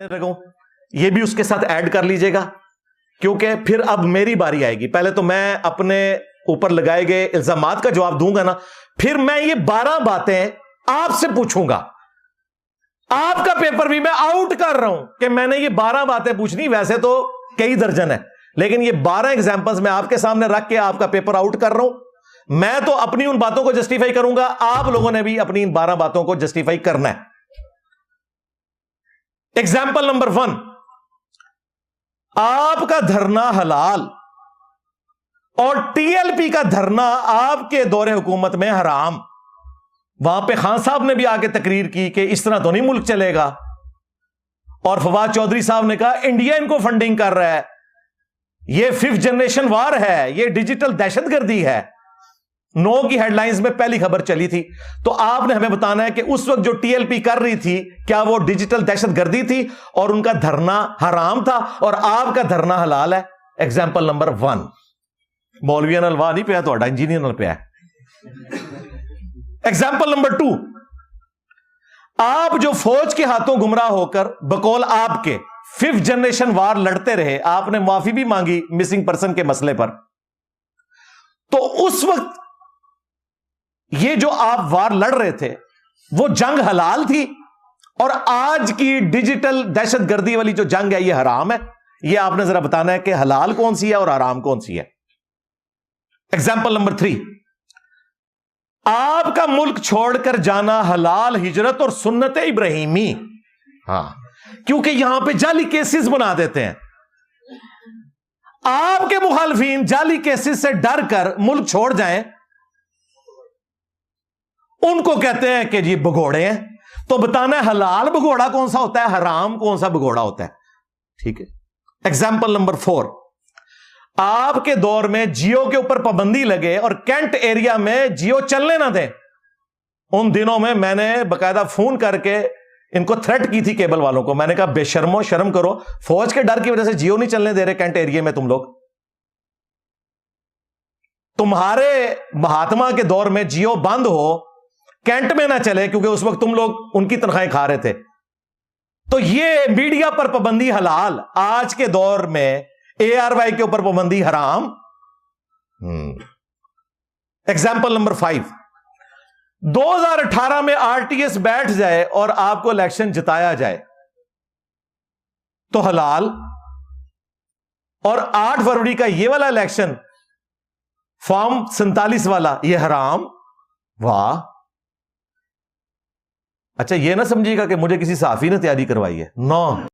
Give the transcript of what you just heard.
یہ بھی اس کے ساتھ ایڈ کر لیجئے گا، کیونکہ پھر اب میری باری آئے گی. پہلے تو میں اپنے اوپر لگائے گئے الزامات کا جواب دوں گا نا، پھر میں یہ 12 باتیں آپ سے پوچھوں گا. آپ کا پیپر بھی میں آؤٹ کر رہا ہوں کہ میں نے یہ 12 باتیں پوچھنی، ویسے تو کئی درجن ہے، لیکن یہ 12 ایگزامپلز میں آپ کے سامنے رکھ کے آپ کا پیپر آؤٹ کر رہا ہوں. میں تو اپنی ان باتوں کو جسٹیفائی کروں گا، آپ لوگوں نے بھی اپنی ان 12 باتوں کو جسٹیفائی کرنا ہے. ایگزامپل نمبر 1، آپ کا دھرنا حلال اور ٹی ایل پی کا دھرنا آپ کے دور حکومت میں حرام. وہاں پہ خان صاحب نے بھی آ کے تقریر کی کہ اس طرح تو نہیں ملک چلے گا، اور فواد چودھری صاحب نے کہا انڈیا ان کو فنڈنگ کر رہا ہے، یہ 5th جنریشن وار ہے، یہ ڈیجیٹل دہشت گردی ہے. 9 کی ہیڈ لائنز میں پہلی خبر چلی تھی. تو آپ نے ہمیں بتانا ہے کہ اس وقت جو ٹی ایل پی کر رہی تھی کیا وہ ڈیجیٹل دہشت گردی تھی اور ان کا دھرنا حرام تھا اور آپ کا دھرنا حلال ہے. Example number 1. مولوی نلوا نہیں پیا، تو انجینئر نل پیا. ایگزامپل نمبر 2، آپ جو فوج کے ہاتھوں گمراہ ہو کر بقول آپ کے 5th جنریشن وار لڑتے رہے، آپ نے معافی بھی مانگی مسنگ پرسن کے مسئلے پر، تو اس وقت یہ جو آپ وار لڑ رہے تھے وہ جنگ حلال تھی، اور آج کی ڈیجیٹل دہشت گردی والی جو جنگ ہے یہ حرام ہے. یہ آپ نے ذرا بتانا ہے کہ حلال کون سی ہے اور حرام کون سی ہے. ایگزامپل نمبر 3، آپ کا ملک چھوڑ کر جانا حلال ہجرت اور سنت ابراہیمی. ہاں، کیونکہ یہاں پہ جعلی کیسز بنا دیتے ہیں. آپ کے مخالفین جعلی کیسز سے ڈر کر ملک چھوڑ جائیں، ان کو کہتے ہیں کہ جی بگوڑے ہیں. تو بتانا ہے حلال بگوڑا کون سا ہوتا ہے، حرام کون سا بگوڑا ہوتا ہے. ٹھیک ہے. ایگزامپل نمبر 4، آپ کے دور میں جیو کے اوپر پابندی لگے اور کینٹ ایریا میں جیو چلنے نہ دیں. ان دنوں میں میں نے باقاعدہ فون کر کے ان کو تھریٹ کی تھی کیبل والوں کو. میں نے کہا بے شرمو شرم کرو، فوج کے ڈر کی وجہ سے جیو نہیں چلنے دے رہے کینٹ ایریا میں تم لوگ. تمہارے مہاتما کے دور میں جیو بند ہو، کینٹ میں نہ چلے، کیونکہ اس وقت تم لوگ ان کی تنخواہیں کھا رہے تھے. تو یہ میڈیا پر پابندی حلال، آج کے دور میں اے آر وائی کے اوپر پابندی حرام. ایگزامپل نمبر 5، 2018 میں آر ٹی ایس بیٹھ جائے اور آپ کو الیکشن جتایا جائے تو حلال، اور 8 فروری کا یہ والا الیکشن فارم 47 والا یہ حرام. واہ. اچھا یہ نہ سمجھیے گا کہ مجھے کسی صحافی نے تیاری کروائی ہے، نو.